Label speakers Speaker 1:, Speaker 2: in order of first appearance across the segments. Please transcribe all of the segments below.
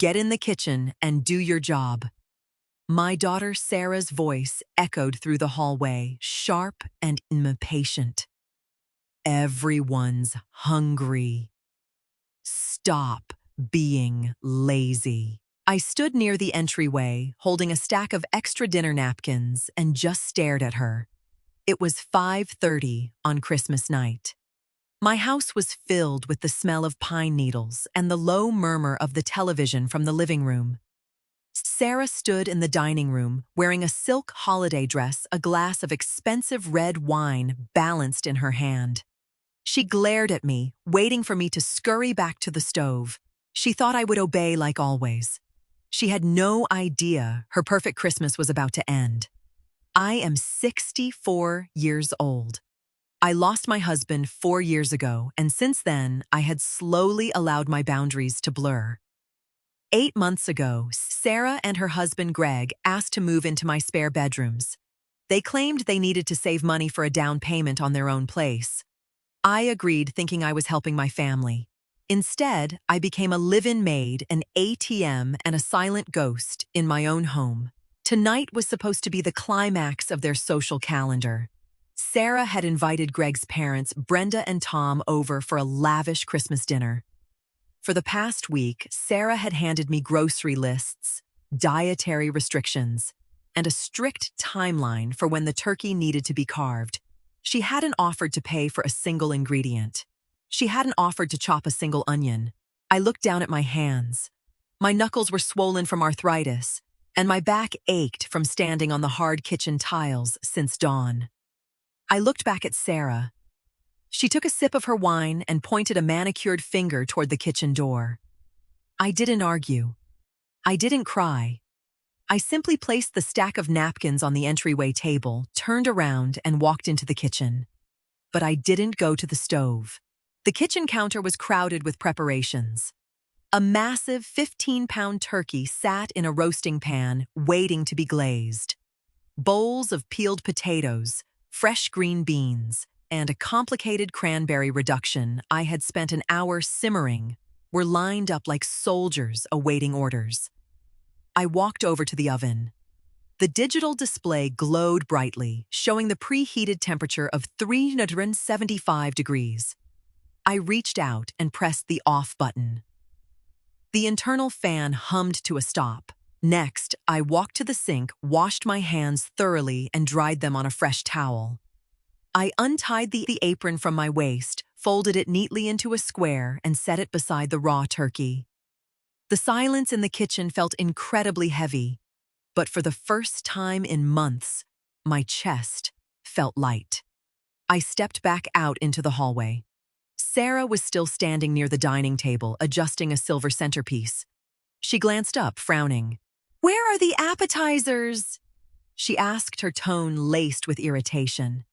Speaker 1: Get in the kitchen and do your job." My daughter Sarah's voice echoed through the hallway, sharp and impatient. "Everyone's hungry. Stop being lazy." I stood near the entryway, holding a stack of extra dinner napkins, and just stared at her. It was 5:30 on Christmas night. My house was filled with the smell of pine needles and the low murmur of the television from the living room. Sarah stood in the dining room, wearing a silk holiday dress, a glass of expensive red wine balanced in her hand. She glared at me, waiting for me to scurry back to the stove. She thought I would obey like always. She had no idea her perfect Christmas was about to end. I am 64 years old. I lost my husband 4 years ago, and since then, I had slowly allowed my boundaries to blur. 8 months ago, Sarah and her husband Greg asked to move into my spare bedrooms. They claimed they needed to save money for a down payment on their own place. I agreed, thinking I was helping my family. Instead, I became a live-in maid, an ATM, and a silent ghost in my own home. Tonight was supposed to be the climax of their social calendar. Sarah had invited Greg's parents, Brenda and Tom, over for a lavish Christmas dinner. For the past week, Sarah had handed me grocery lists, dietary restrictions, and a strict timeline for when the turkey needed to be carved. She hadn't offered to pay for a single ingredient. She hadn't offered to chop a single onion. I looked down at my hands. My knuckles were swollen from arthritis, and my back ached from standing on the hard kitchen tiles since dawn. I looked back at Sarah. She took a sip of her wine and pointed a manicured finger toward the kitchen door. I didn't argue. I didn't cry. I simply placed the stack of napkins on the entryway table, turned around, and walked into the kitchen. But I didn't go to the stove. The kitchen counter was crowded with preparations. A massive 15-pound turkey sat in a roasting pan, waiting to be glazed. Bowls of peeled potatoes, fresh green beans, and a complicated cranberry reduction I had spent an hour simmering were lined up like soldiers awaiting orders. I walked over to the oven. The digital display glowed brightly, showing the preheated temperature of 375 degrees. I reached out and pressed the off button. The internal fan hummed to a stop. Next, I walked to the sink, washed my hands thoroughly, and dried them on a fresh towel. I untied the apron from my waist, folded it neatly into a square, and set it beside the raw turkey. The silence in the kitchen felt incredibly heavy, but for the first time in months, my chest felt light. I stepped back out into the hallway. Sarah was still standing near the dining table, adjusting a silver centerpiece. She glanced up, frowning. "Where are the appetizers?" she asked, her tone laced with irritation.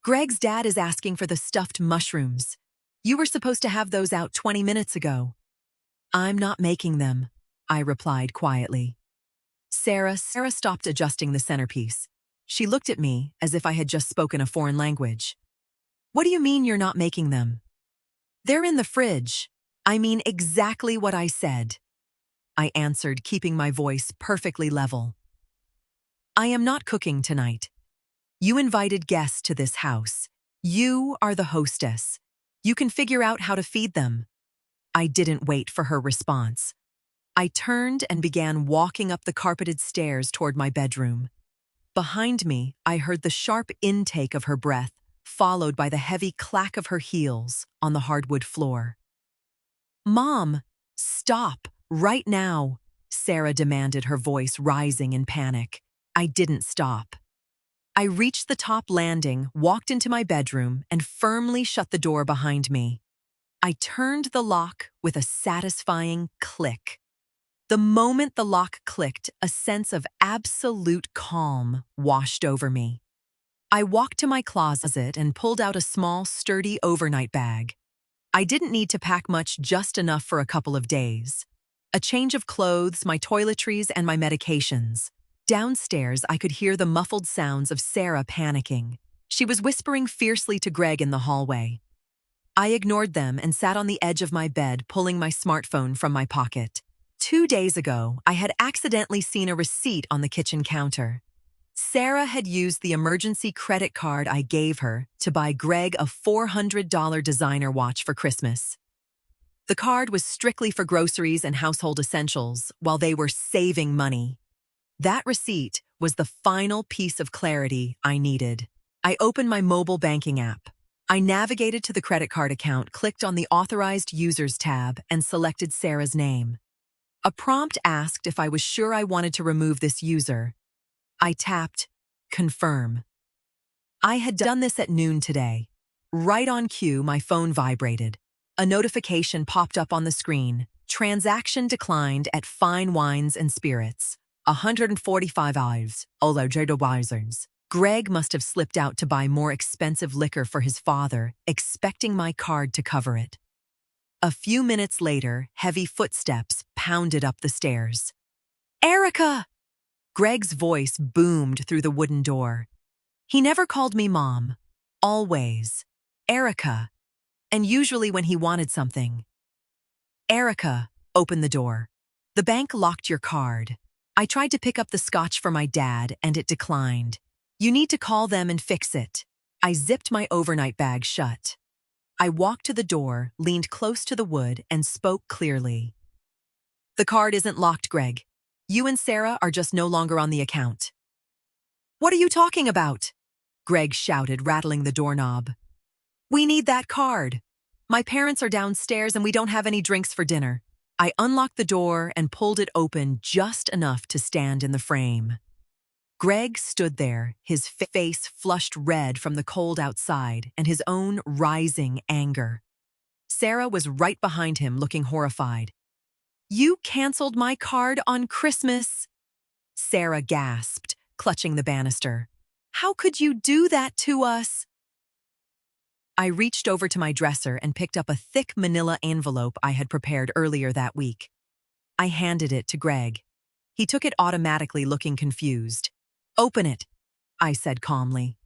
Speaker 1: "Greg's dad is asking for the stuffed mushrooms. You were supposed to have those out 20 minutes ago." "I'm not making them," I replied quietly. Sarah stopped adjusting the centerpiece. She looked at me as if I had just spoken a foreign language. "What do you mean you're not making them?" "They're in the fridge. I mean exactly what I said," I answered, keeping my voice perfectly level. "I am not cooking tonight. You invited guests to this house. You are the hostess. You can figure out how to feed them." I didn't wait for her response. I turned and began walking up the carpeted stairs toward my bedroom. Behind me, I heard the sharp intake of her breath, followed by the heavy clack of her heels on the hardwood floor. "Mom, stop, right now," Sarah demanded, her voice rising in panic. I didn't stop. I reached the top landing, walked into my bedroom, and firmly shut the door behind me. I turned the lock with a satisfying click. The moment the lock clicked, a sense of absolute calm washed over me. I walked to my closet and pulled out a small, sturdy overnight bag. I didn't need to pack much, just enough for a couple of days. A change of clothes, my toiletries, and my medications. Downstairs, I could hear the muffled sounds of Sarah panicking. She was whispering fiercely to Greg in the hallway. I ignored them and sat on the edge of my bed, pulling my smartphone from my pocket. 2 days ago, I had accidentally seen a receipt on the kitchen counter. Sarah had used the emergency credit card I gave her to buy Greg a $400 designer watch for Christmas. The card was strictly for groceries and household essentials, while they were saving money. That receipt was the final piece of clarity I needed. I opened my mobile banking app. I navigated to the credit card account, clicked on the Authorized Users tab, and selected Sarah's name. A prompt asked if I was sure I wanted to remove this user. I tapped Confirm. I had done this at noon today. Right on cue, my phone vibrated. A notification popped up on the screen. Transaction declined at Fine Wines and Spirits. 145 hours. Olo. Greg must have slipped out to buy more expensive liquor for his father, expecting my card to cover it. A few minutes later, heavy footsteps pounded up the stairs. Erica! Greg's voice boomed through the wooden door. He never called me Mom. Always. Erica. And usually when he wanted something. Erica, open the door. The bank locked your card. I tried to pick up the scotch for my dad, and it declined. You need to call them and fix it. I zipped my overnight bag shut. I walked to the door, leaned close to the wood, and spoke clearly. The card isn't locked, Greg. You and Sarah are just no longer on the account. What are you talking about? Greg shouted, rattling the doorknob. We need that card. My parents are downstairs and we don't have any drinks for dinner. I unlocked the door and pulled it open just enough to stand in the frame. Greg stood there, his face flushed red from the cold outside and his own rising anger. Sarah was right behind him, looking horrified. You canceled my card on Christmas? Sarah gasped, clutching the banister. How could you do that to us? I reached over to my dresser and picked up a thick manila envelope I had prepared earlier that week. I handed it to Greg. He took it automatically, looking confused. Open it, I said calmly.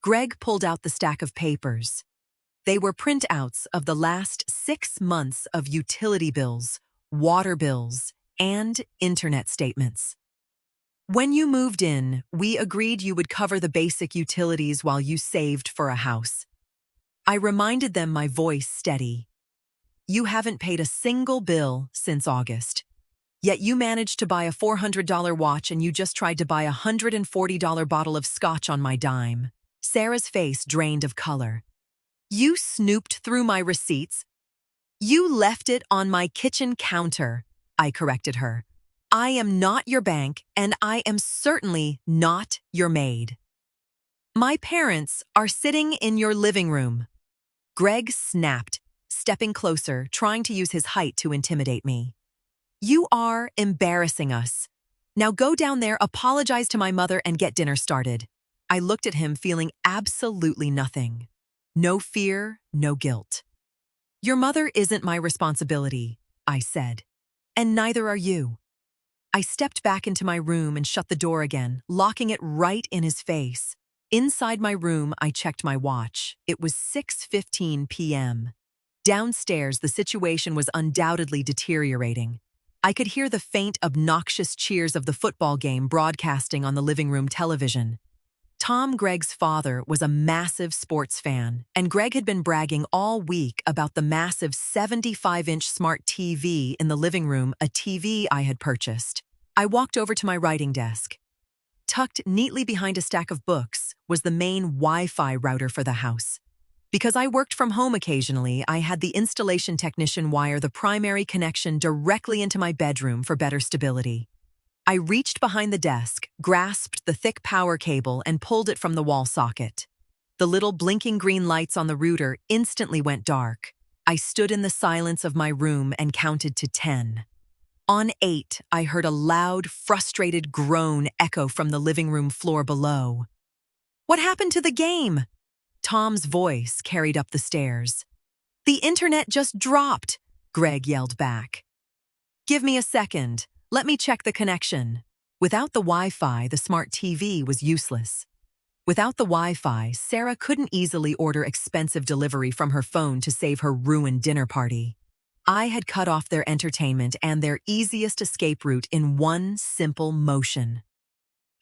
Speaker 1: Greg pulled out the stack of papers. They were printouts of the last 6 months of utility bills, water bills, and internet statements. When you moved in, we agreed you would cover the basic utilities while you saved for a house. I reminded them, my voice steady. You haven't paid a single bill since August. Yet you managed to buy a $400 watch and you just tried to buy a $140 bottle of scotch on my dime. Sarah's face drained of color. You snooped through my receipts. You left it on my kitchen counter, I corrected her. I am not your bank, and I am certainly not your maid. My parents are sitting in your living room. Greg snapped, stepping closer, trying to use his height to intimidate me. You are embarrassing us. Now go down there, apologize to my mother, and get dinner started. I looked at him, feeling absolutely nothing. No fear, no guilt. Your mother isn't my responsibility, I said. And neither are you. I stepped back into my room and shut the door again, locking it right in his face. Inside my room, I checked my watch. It was 6:15 p.m. Downstairs, the situation was undoubtedly deteriorating. I could hear the faint, obnoxious cheers of the football game broadcasting on the living room television. Tom, Greg's father, was a massive sports fan, and Greg had been bragging all week about the massive 75-inch smart TV in the living room, a TV I had purchased. I walked over to my writing desk. Tucked neatly behind a stack of books was the main Wi-Fi router for the house. Because I worked from home occasionally, I had the installation technician wire the primary connection directly into my bedroom for better stability. I reached behind the desk, grasped the thick power cable, and pulled it from the wall socket. The little blinking green lights on the router instantly went dark. I stood in the silence of my room and counted to 10. On 8, I heard a loud, frustrated groan echo from the living room floor below. What happened to the game? Tom's voice carried up the stairs. The internet just dropped, Greg yelled back. Give me a second. Let me check the connection. Without the Wi-Fi, the smart TV was useless. Without the Wi-Fi, Sarah couldn't easily order expensive delivery from her phone to save her ruined dinner party. I had cut off their entertainment and their easiest escape route in one simple motion.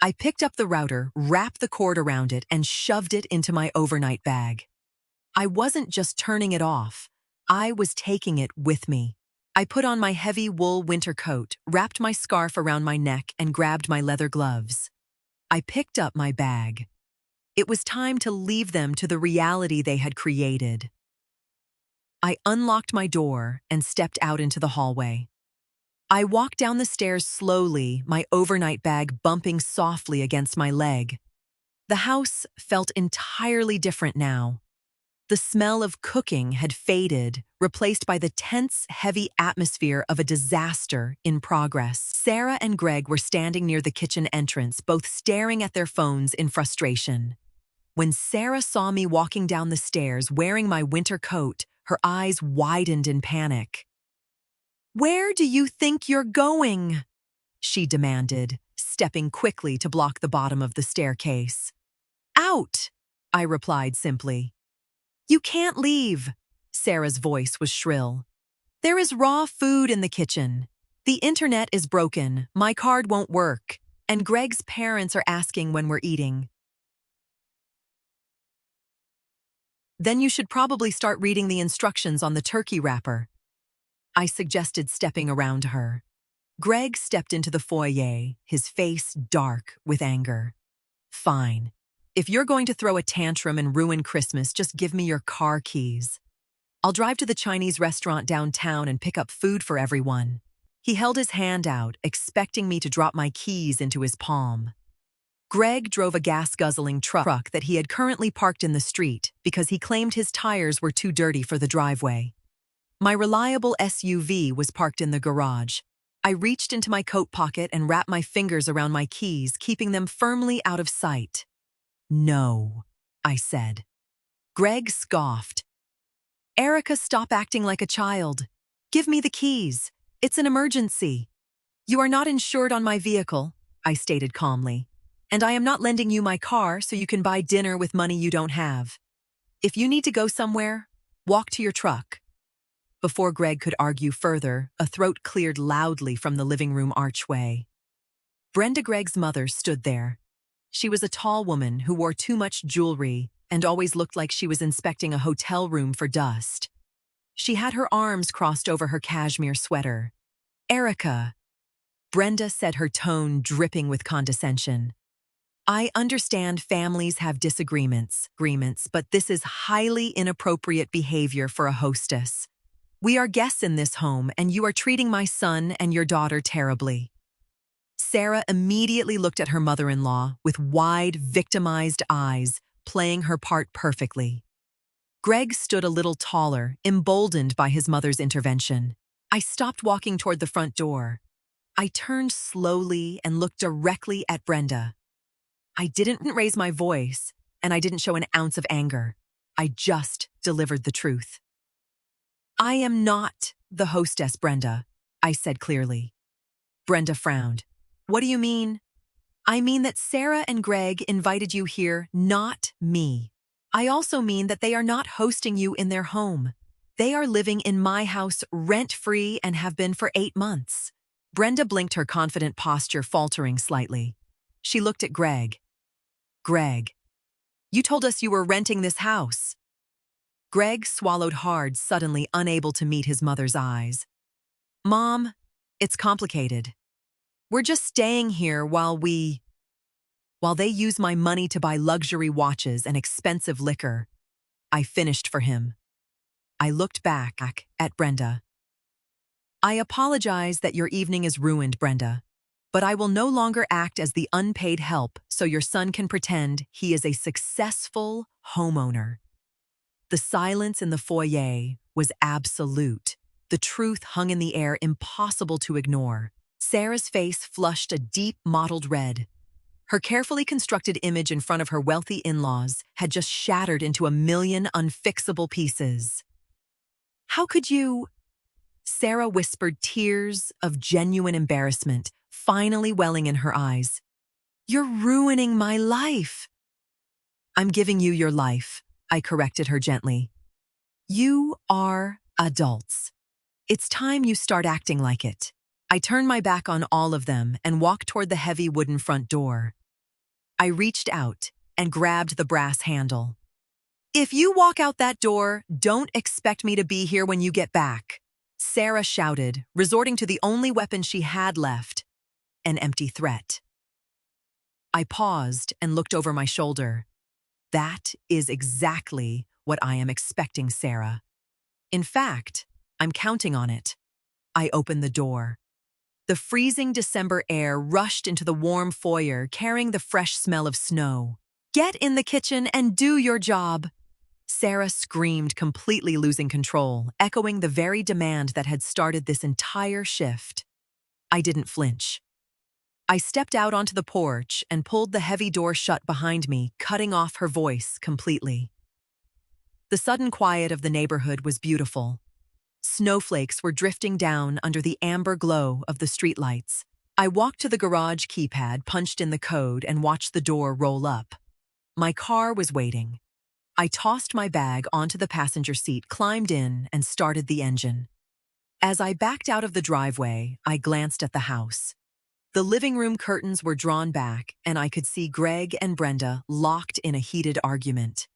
Speaker 1: I picked up the router, wrapped the cord around it, and shoved it into my overnight bag. I wasn't just turning it off, I was taking it with me. I put on my heavy wool winter coat, wrapped my scarf around my neck, and grabbed my leather gloves. I picked up my bag. It was time to leave them to the reality they had created. I unlocked my door and stepped out into the hallway. I walked down the stairs slowly, my overnight bag bumping softly against my leg. The house felt entirely different now. The smell of cooking had faded, replaced by the tense, heavy atmosphere of a disaster in progress. Sarah and Greg were standing near the kitchen entrance, both staring at their phones in frustration. When Sarah saw me walking down the stairs wearing my winter coat, her eyes widened in panic. "Where do you think you're going?" she demanded, stepping quickly to block the bottom of the staircase. "Out," I replied simply. "You can't leave," Sarah's voice was shrill. "There is raw food in the kitchen. The internet is broken, my card won't work, and Greg's parents are asking when we're eating." "Then you should probably start reading the instructions on the turkey wrapper," I suggested, stepping around her. Greg stepped into the foyer, his face dark with anger. "Fine. If you're going to throw a tantrum and ruin Christmas, just give me your car keys. I'll drive to the Chinese restaurant downtown and pick up food for everyone." He held his hand out, expecting me to drop my keys into his palm. Greg drove a gas-guzzling truck that he had currently parked in the street because he claimed his tires were too dirty for the driveway. My reliable SUV was parked in the garage. I reached into my coat pocket and wrapped my fingers around my keys, keeping them firmly out of sight. "No," I said. Greg scoffed. "Erica, stop acting like a child. Give me the keys. It's an emergency." "You are not insured on my vehicle," I stated calmly, "and I am not lending you my car so you can buy dinner with money you don't have. If you need to go somewhere, walk to your truck." Before Greg could argue further, a throat cleared loudly from the living room archway. Brenda, Greg's mother, stood there. She was a tall woman who wore too much jewelry and always looked like she was inspecting a hotel room for dust. She had her arms crossed over her cashmere sweater. "Erica," Brenda said, her tone dripping with condescension. "I understand families have disagreements, but this is highly inappropriate behavior for a hostess. We are guests in this home, and you are treating my son and your daughter terribly." Sarah immediately looked at her mother-in-law with wide, victimized eyes, playing her part perfectly. Greg stood a little taller, emboldened by his mother's intervention. I stopped walking toward the front door. I turned slowly and looked directly at Brenda. I didn't raise my voice, and I didn't show an ounce of anger. I just delivered the truth. "I am not the hostess, Brenda," I said clearly. Brenda frowned. "What do you mean?" "I mean that Sarah and Greg invited you here, not me. I also mean that they are not hosting you in their home. They are living in my house rent-free and have been for 8 months. Brenda blinked, her confident posture faltering slightly. She looked at Greg. "Greg, you told us you were renting this house." Greg swallowed hard, suddenly unable to meet his mother's eyes. "Mom, it's complicated. We're just staying here while they use my money to buy luxury watches and expensive liquor." I finished for him. I looked back at Brenda. "I apologize that your evening is ruined, Brenda, but I will no longer act as the unpaid help so your son can pretend he is a successful homeowner." The silence in the foyer was absolute. The truth hung in the air, impossible to ignore. Sarah's face flushed a deep mottled red. Her carefully constructed image in front of her wealthy in-laws had just shattered into a million unfixable pieces. "How could you?" Sarah whispered, tears of genuine embarrassment finally welling in her eyes. "You're ruining my life." "I'm giving you your life," I corrected her gently. "You are adults. It's time you start acting like it. I turned my back on all of them and walked toward the heavy wooden front door. I reached out and grabbed the brass handle. If you walk out that door, don't expect me to be here when you get back, Sarah shouted, resorting to the only weapon she had left, an empty threat. I paused and looked over my shoulder. That is exactly what I am expecting, Sarah. In fact, I'm counting on it. I opened the door. The freezing December air rushed into the warm foyer, carrying the fresh smell of snow. Get in the kitchen and do your job, Sarah screamed, completely losing control, echoing the very demand that had started this entire shift. I didn't flinch. I stepped out onto the porch and pulled the heavy door shut behind me, cutting off her voice completely. The sudden quiet of the neighborhood was beautiful. Snowflakes were drifting down under the amber glow of the streetlights. I walked to the garage keypad, punched in the code, and watched the door roll up. My car was waiting. I tossed my bag onto the passenger seat, climbed in, and started the engine. As I backed out of the driveway, I glanced at the house. The living room curtains were drawn back, and I could see Greg and Brenda locked in a heated argument.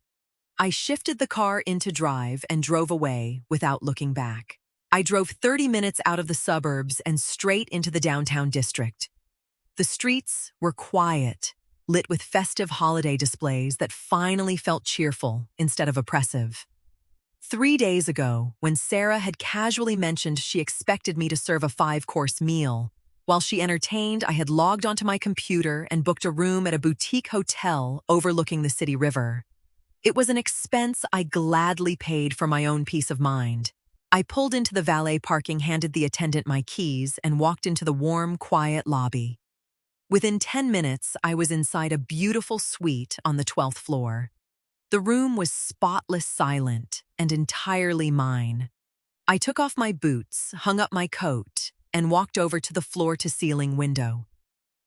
Speaker 1: I shifted the car into drive and drove away without looking back. I drove 30 minutes out of the suburbs and straight into the downtown district. The streets were quiet, lit with festive holiday displays that finally felt cheerful instead of oppressive. 3 days ago, when Sarah had casually mentioned she expected me to serve a 5-course meal, while she entertained, I had logged onto my computer and booked a room at a boutique hotel overlooking the city river. It was an expense I gladly paid for my own peace of mind. I pulled into the valet parking, handed the attendant my keys, and walked into the warm, quiet lobby. Within 10 minutes, I was inside a beautiful suite on the 12th floor. The room was spotless silent and entirely mine. I took off my boots, hung up my coat, and walked over to the floor-to-ceiling window.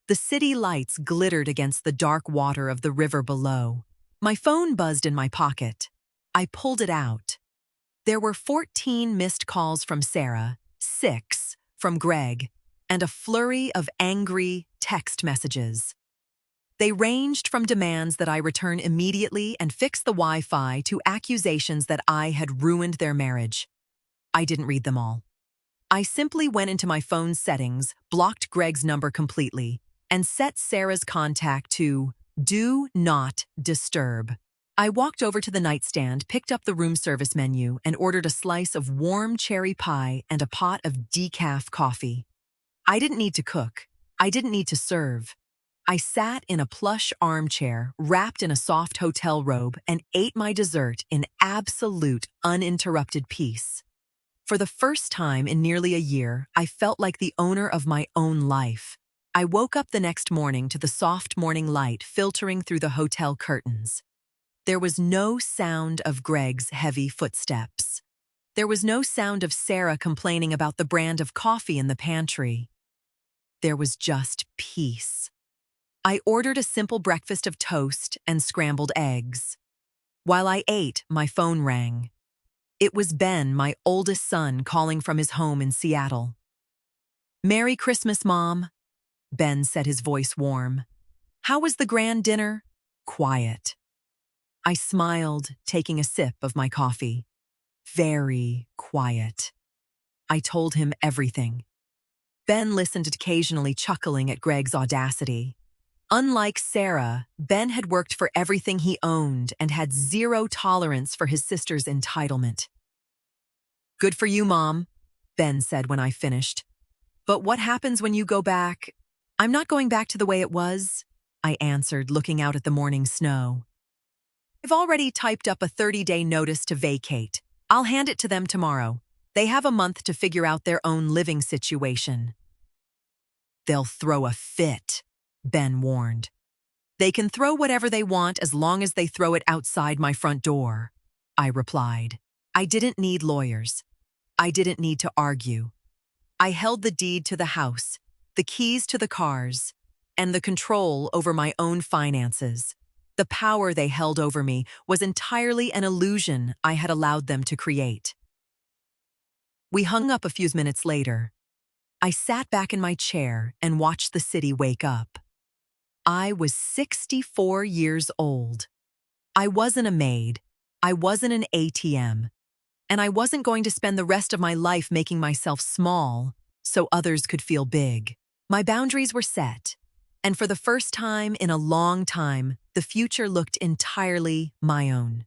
Speaker 1: The city lights glittered against the dark water of the river below. My phone buzzed in my pocket. I pulled it out. There were 14 missed calls from Sarah, 6 from Greg, and a flurry of angry text messages. They ranged from demands that I return immediately and fix the Wi-Fi to accusations that I had ruined their marriage. I didn't read them all. I simply went into my phone's settings, blocked Greg's number completely, and set Sarah's contact to Do Not Disturb. I walked over to the nightstand, picked up the room service menu, and ordered a slice of warm cherry pie and a pot of decaf coffee. I didn't need to cook. I didn't need to serve. I sat in a plush armchair, wrapped in a soft hotel robe, and ate my dessert in absolute, uninterrupted peace. For the first time in nearly a year, I felt like the owner of my own life. I woke up the next morning to the soft morning light filtering through the hotel curtains. There was no sound of Greg's heavy footsteps. There was no sound of Sarah complaining about the brand of coffee in the pantry. There was just peace. I ordered a simple breakfast of toast and scrambled eggs. While I ate, my phone rang. It was Ben, my oldest son, calling from his home in Seattle. "Merry Christmas, Mom," Ben said, his voice warm. "How was the grand dinner?" Quiet. I smiled, taking a sip of my coffee. Very quiet. I told him everything. Ben listened, occasionally chuckling at Greg's audacity. Unlike Sarah, Ben had worked for everything he owned and had zero tolerance for his sister's entitlement. "Good for you, Mom," Ben said when I finished. "But what happens when you go back?" "I'm not going back to the way it was," I answered, looking out at the morning snow. "I've already typed up a 30-day notice to vacate. I'll hand it to them tomorrow. They have a month to figure out their own living situation." "They'll throw a fit," Ben warned. "They can throw whatever they want as long as they throw it outside my front door," I replied. I didn't need lawyers. I didn't need to argue. I held the deed to the house, the keys to the cars, and the control over my own finances. The power they held over me was entirely an illusion I had allowed them to create. We hung up a few minutes later. I sat back in my chair and watched the city wake up. I was 64 years old. I wasn't a maid. I wasn't an ATM. And I wasn't going to spend the rest of my life making myself small so others could feel big. My boundaries were set. And for the first time in a long time, the future looked entirely my own.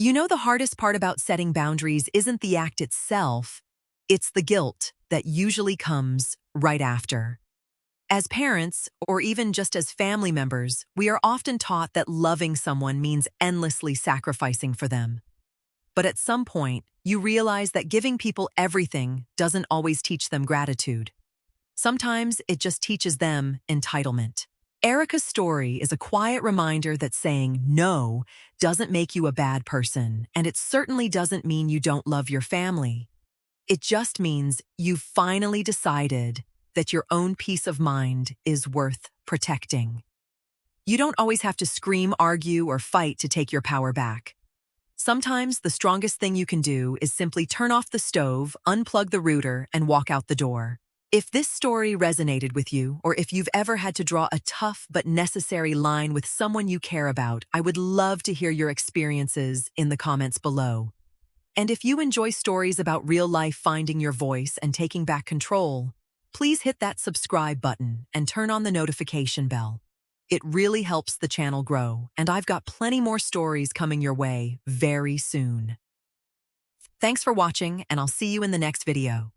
Speaker 1: You know, the hardest part about setting boundaries isn't the act itself, it's the guilt that usually comes right after. As parents, or even just as family members, we are often taught that loving someone means endlessly sacrificing for them. But at some point, you realize that giving people everything doesn't always teach them gratitude. Sometimes it just teaches them entitlement. Erica's story is a quiet reminder that saying no doesn't make you a bad person, and it certainly doesn't mean you don't love your family. It just means you've finally decided that your own peace of mind is worth protecting. You don't always have to scream, argue, or fight to take your power back. Sometimes the strongest thing you can do is simply turn off the stove, unplug the router, and walk out the door. If this story resonated with you, or if you've ever had to draw a tough but necessary line with someone you care about, I would love to hear your experiences in the comments below. And if you enjoy stories about real life finding your voice and taking back control, please hit that subscribe button and turn on the notification bell. It really helps the channel grow, and I've got plenty more stories coming your way very soon. Thanks for watching, and I'll see you in the next video.